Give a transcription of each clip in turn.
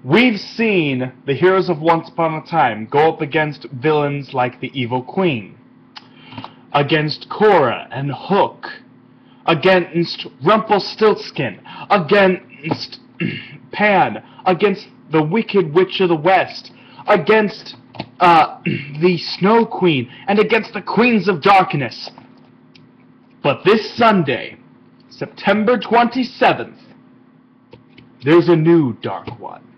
We've seen the heroes of Once Upon a Time go up against villains like the Evil Queen, against Cora and Hook, against Rumpelstiltskin, against Pan, against the Wicked Witch of the West, against the Snow Queen, and against the Queens of Darkness. But this Sunday, September 27th, there's a new Dark One.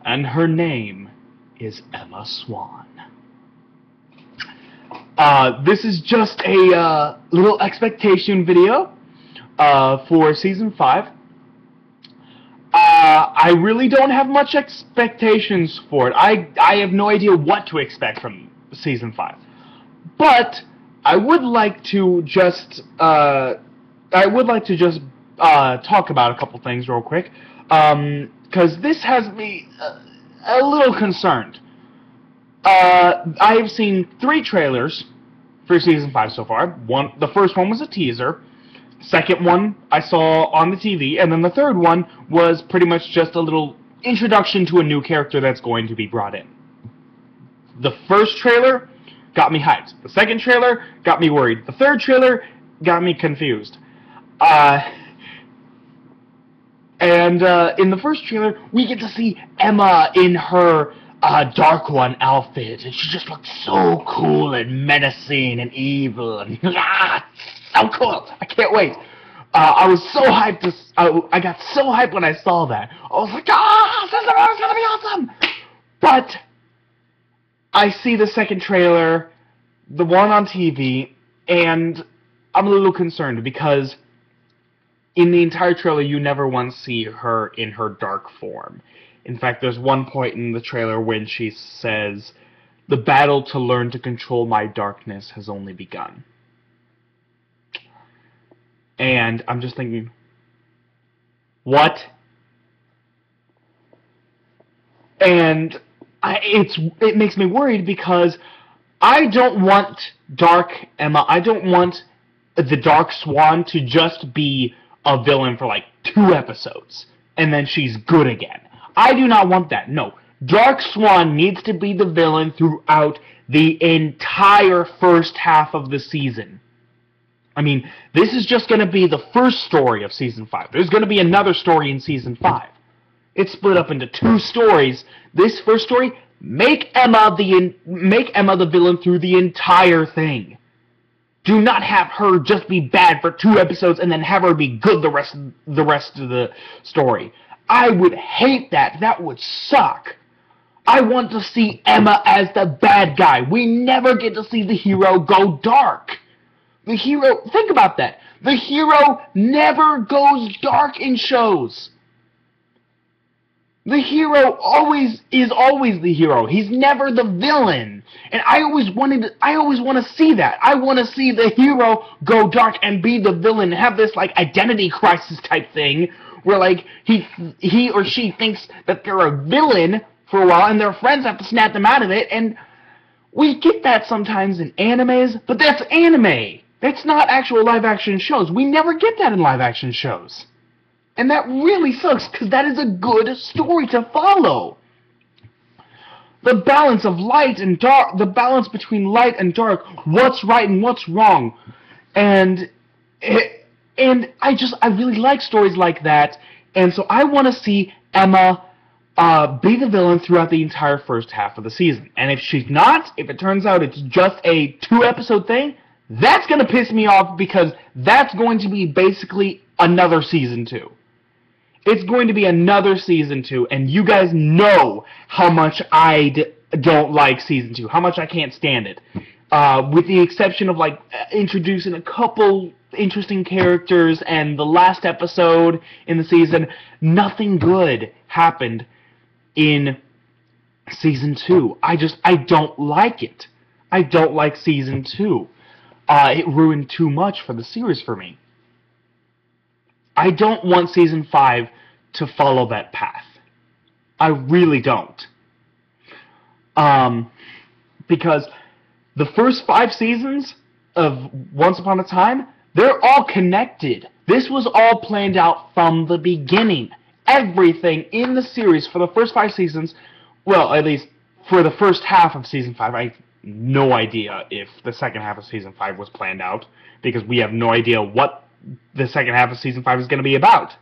And her name is Emma Swan. This is just a little expectation video for Season 5. I really don't have much expectations for it. I have no idea what to expect from Season 5. But I would like to just talk about a couple things real quick, because this has me a little concerned. I have seen 3 trailers for Season 5 so far. The first one was a teaser. Second one I saw on the TV, and then the third one was pretty much just a little introduction to a new character that's going to be brought in. The first trailer got me hyped. The second trailer got me worried. The third trailer got me confused. In the first trailer, we get to see Emma in her Dark One outfit, and she just looks so cool and menacing and evil, and so cool. I can't wait. I was so hyped. I got so hyped when I saw that. I was like, this is gonna be awesome. But I see the second trailer, the one on TV, and I'm a little concerned because in the entire trailer, you never once see her in her dark form. In fact, there's one point in the trailer when she says, "The battle to learn to control my darkness has only begun." And I'm just thinking, what? And it makes me worried because I don't want Dark Emma, I don't want the Dark Swan to just be a villain for like 2 episodes and then she's good again. I do not want that. No. Dark Swan needs to be the villain throughout the entire first half of the season. I mean, this is just going to be the first story of Season 5. There's going to be another story in Season 5. It's split up into 2 stories. This first story, make Emma the villain through the entire thing. Do not have her just be bad for 2 episodes and then have her be good the rest of the story. I would hate that. That would suck. I want to see Emma as the bad guy. We never get to see the hero go dark. The hero, think about that. The hero never goes dark in shows. The hero is always the hero. He's never the villain. And I always want to see that. I want to see the hero go dark and be the villain, have this like identity crisis type thing where like he or she thinks that they're a villain for a while and their friends have to snap them out of it, and we get that sometimes in animes, but that's anime. That's not actual live action shows. We never get that in live action shows. And that really sucks, because that is a good story to follow. The balance of light and dark, the balance between light and dark, what's right and what's wrong. And I really like stories like that, and so I want to see Emma be the villain throughout the entire first half of the season. And if she's not, if it turns out it's just a 2-episode thing, that's going to piss me off, because that's going to be basically another Season 2. It's going to be another Season 2, and you guys know how much I don't like Season 2, how much I can't stand it. With the exception of, like, introducing a couple interesting characters, and the last episode in the season, nothing good happened in Season 2. I don't like it. I don't like Season 2. It ruined too much for the series for me. I don't want Season 5 to follow that path. I really don't. Because the first 5 seasons of Once Upon a Time, they're all connected. This was all planned out from the beginning. everything in the series for the first 5 seasons, well, at least for the first half of Season 5, I have no idea if the second half of Season 5 was planned out, because we have no idea what the second half of Season 5 is going to be about.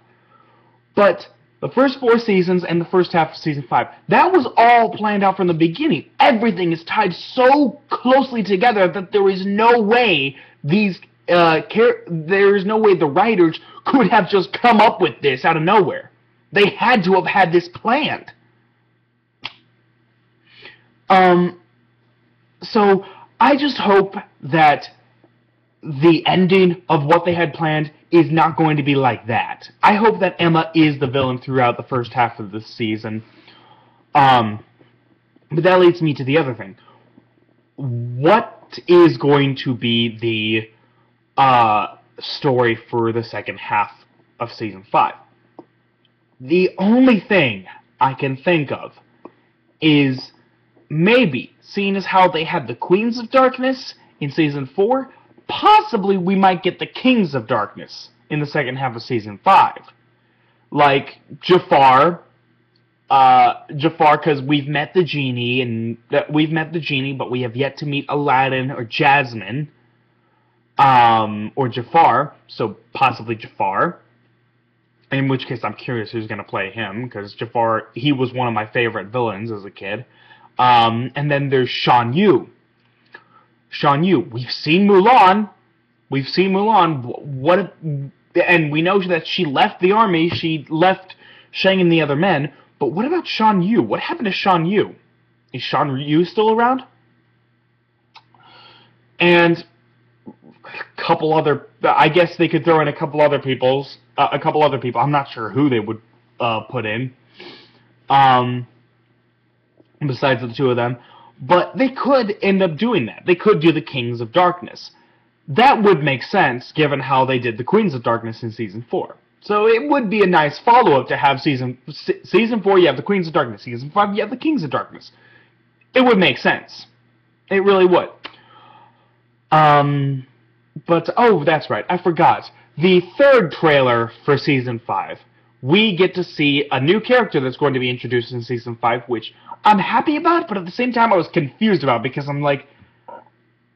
But the first 4 seasons and the first half of Season 5, that was all planned out from the beginning. Everything is tied so closely together that there is no way there is no way the writers could have just come up with this out of nowhere. They had to have had this planned. So I just hope that the ending of what they had planned is not going to be like that. I hope that Emma is the villain throughout the first half of this season. But that leads me to the other thing. What is going to be the story for the second half of Season 5? The only thing I can think of is maybe, seeing as how they had the Queens of Darkness in Season 4, possibly we might get the Kings of Darkness in the second half of Season 5. Like Jafar, because we've met the genie, but we have yet to meet Aladdin or Jasmine, or Jafar, so possibly Jafar. In which case, I'm curious who's going to play him, because Jafar, he was one of my favorite villains as a kid. And then there's Shan Yu. Shan Yu. We've seen Mulan. And we know that she left the army. She left Shang and the other men. But what about Shan Yu? What happened to Shan Yu? Is Shan Yu still around? And couple other, I guess they could throw in a couple other people. I'm not sure who they would put in. Besides the two of them. But they could end up doing that. They could do the Kings of Darkness. That would make sense, given how they did the Queens of Darkness in Season 4. So it would be a nice follow-up to have Season 4, you have the Queens of Darkness. Season 5, you have the Kings of Darkness. It would make sense. It really would. But, oh, that's right, I forgot. The third trailer for Season 5, we get to see a new character that's going to be introduced in Season 5, which I'm happy about, but at the same time I was confused about, because I'm like,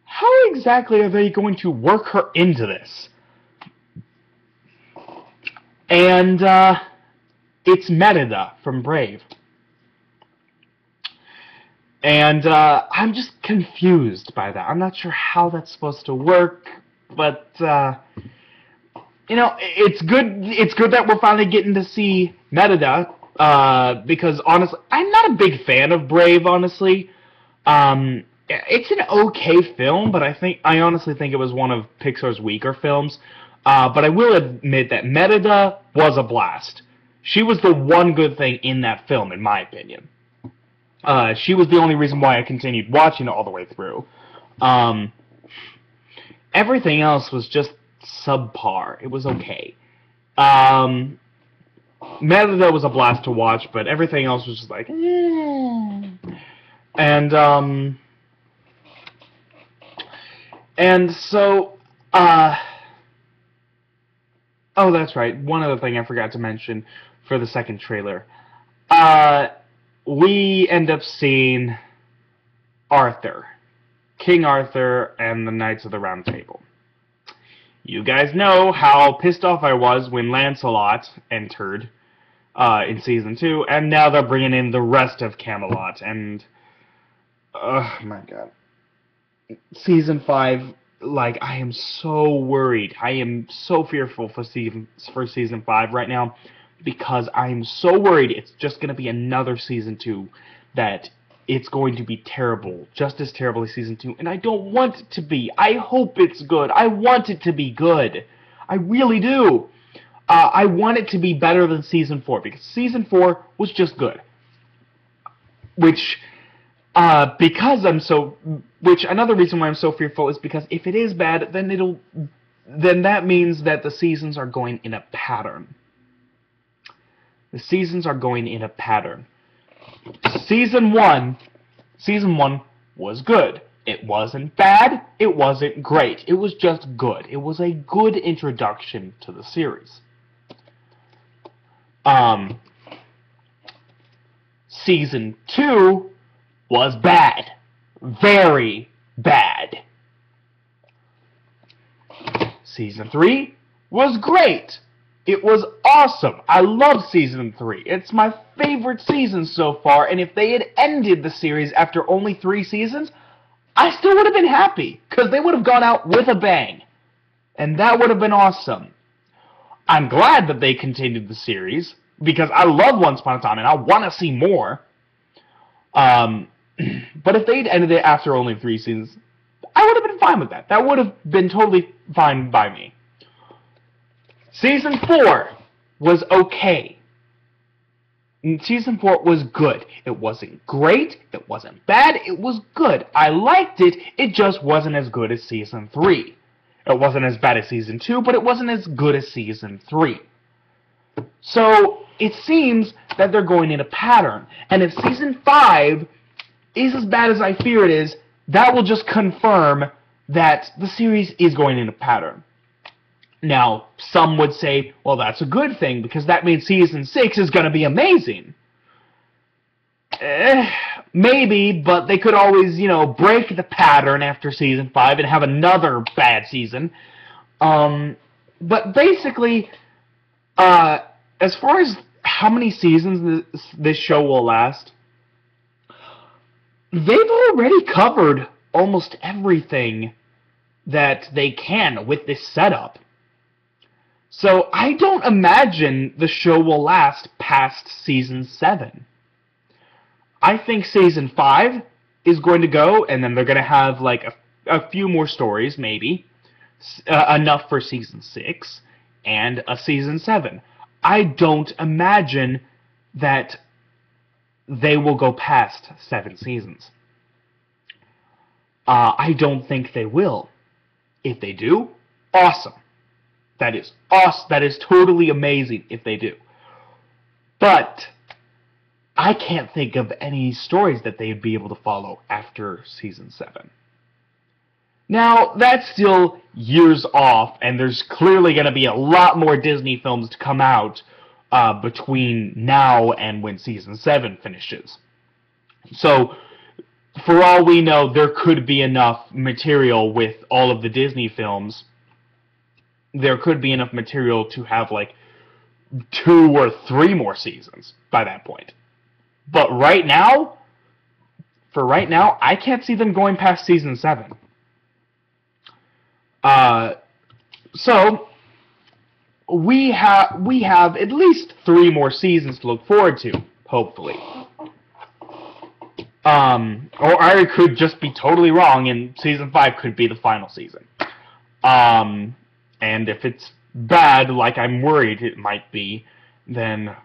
how exactly are they going to work her into this? And, it's Merida from Brave. And, I'm just confused by that. I'm not sure how that's supposed to work, but, you know, it's good that we're finally getting to see Merida, because, honestly, I'm not a big fan of Brave, honestly. It's an okay film, but I honestly think it was one of Pixar's weaker films. But I will admit that Merida was a blast. She was the one good thing in that film, in my opinion. She was the only reason why I continued watching it all the way through. Everything else was just subpar. It was okay. Merida was a blast to watch, but everything else was just like, And so, oh, that's right. One other thing I forgot to mention for the second trailer. We end up seeing Arthur. King Arthur and the Knights of the Round Table. You guys know how pissed off I was when Lancelot entered in Season 2, and now they're bringing in the rest of Camelot, and oh my god. Season 5, like, I am so worried. I am so fearful for Season 5 right now, because I am so worried it's just going to be another Season 2 that it's going to be terrible, just as terrible as Season 2, and I don't want it to be. I hope it's good. I want it to be good. I really do. I want it to be better than Season 4, because Season 4 was just good. Which, another reason why I'm so fearful is because if it is bad, then that means that the seasons are going in a pattern. The seasons are going in a pattern. Season 1 was good. It wasn't bad. It wasn't great. It was just good. It was a good introduction to the series. Um, Season 2 was bad. Very bad. Season 3 was great. It was awesome. I love Season 3. It's my favorite season so far, and if they had ended the series after only 3 seasons, I still would have been happy, because they would have gone out with a bang. And that would have been awesome. I'm glad that they continued the series, because I love Once Upon a Time, and I want to see more. But if they'd ended it after only 3 seasons, I would have been fine with that. That would have been totally fine by me. Season 4 was okay. Season 4 was good. It wasn't great. It wasn't bad. It was good. I liked it. It just wasn't as good as Season 3. It wasn't as bad as Season 2, but it wasn't as good as Season 3. So, it seems that they're going in a pattern. And if Season 5 is as bad as I fear it is, that will just confirm that the series is going in a pattern. Now, some would say, well, that's a good thing, because that means Season 6 is going to be amazing. Maybe, but they could always, break the pattern after Season 5 and have another bad season. But basically, as far as how many seasons this show will last, they've already covered almost everything that they can with this setup. So I don't imagine the show will last past Season 7. I think Season 5 is going to go, and then they're going to have like a few more stories, maybe. Enough for Season 6, and a Season 7. I don't imagine that they will go past 7 seasons. I don't think they will. If they do, awesome. That is awesome. That is totally amazing if they do. But I can't think of any stories that they'd be able to follow after Season 7. Now, that's still years off, and there's clearly going to be a lot more Disney films to come out between now and when Season 7 finishes. So, for all we know, there could be enough material with all of the Disney films. There could be enough material to have like 2 or 3 more seasons by that point. But right now, I can't see them going past Season 7. So we have at least 3 more seasons to look forward to, hopefully. Or I could just be totally wrong, and Season 5 could be the final season. And if it's bad, like I'm worried it might be, then at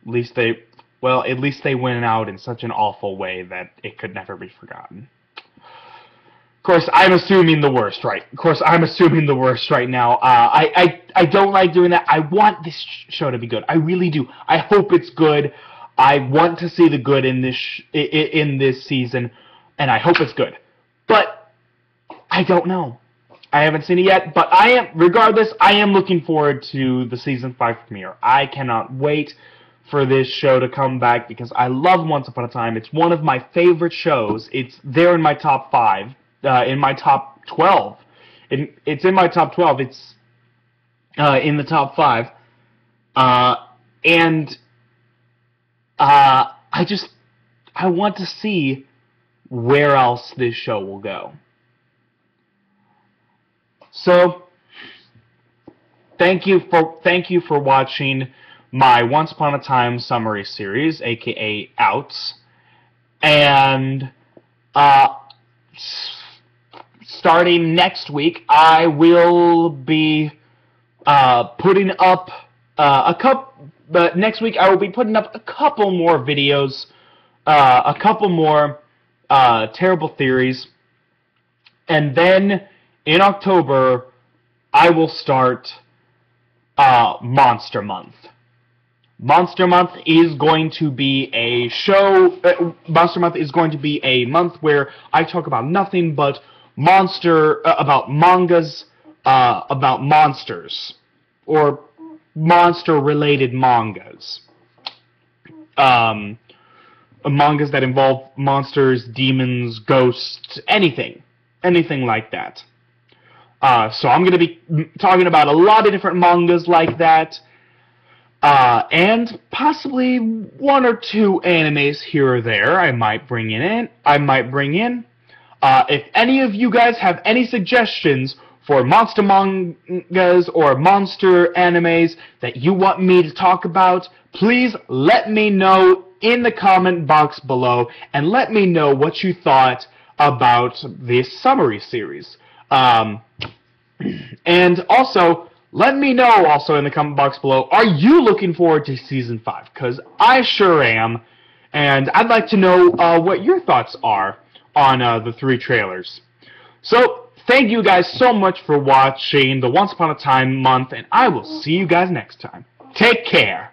least they went out in such an awful way that it could never be forgotten. Of course, I'm assuming the worst, right? Of course, I'm assuming the worst right now. I don't like doing that. I want this show to be good. I really do. I hope it's good. I want to see the good in this season, and I hope it's good. But I don't know. I haven't seen it yet, but regardless, I am looking forward to the Season 5 premiere. I cannot wait for this show to come back because I love Once Upon a Time. It's one of my favorite shows. It's there in my top 5, in my top 12. It's in my top 12. It's in the top 5. And I want to see where else this show will go. So, thank you for watching my Once Upon a Time summary series, aka O.U.T.S. And starting next week, I will be putting up next week I will be putting up a couple more videos, a couple more terrible theories, and then in October, I will start Monster Month. Monster Month is going to be a show. Monster Month is going to be a month where I talk about nothing but about mangas, about monsters, or monster-related mangas. Mangas that involve monsters, demons, ghosts, anything like that. So I'm going to be talking about a lot of different mangas like that, and possibly one or two animes here or there I might bring in. If any of you guys have any suggestions for monster mangas or monster animes that you want me to talk about, please let me know in the comment box below, and let me know what you thought about this summary series. And also, let me know also in the comment box below, are you looking forward to Season 5? Because I sure am, and I'd like to know what your thoughts are on the 3 trailers. So, thank you guys so much for watching the Once Upon a Time month, and I will see you guys next time. Take care!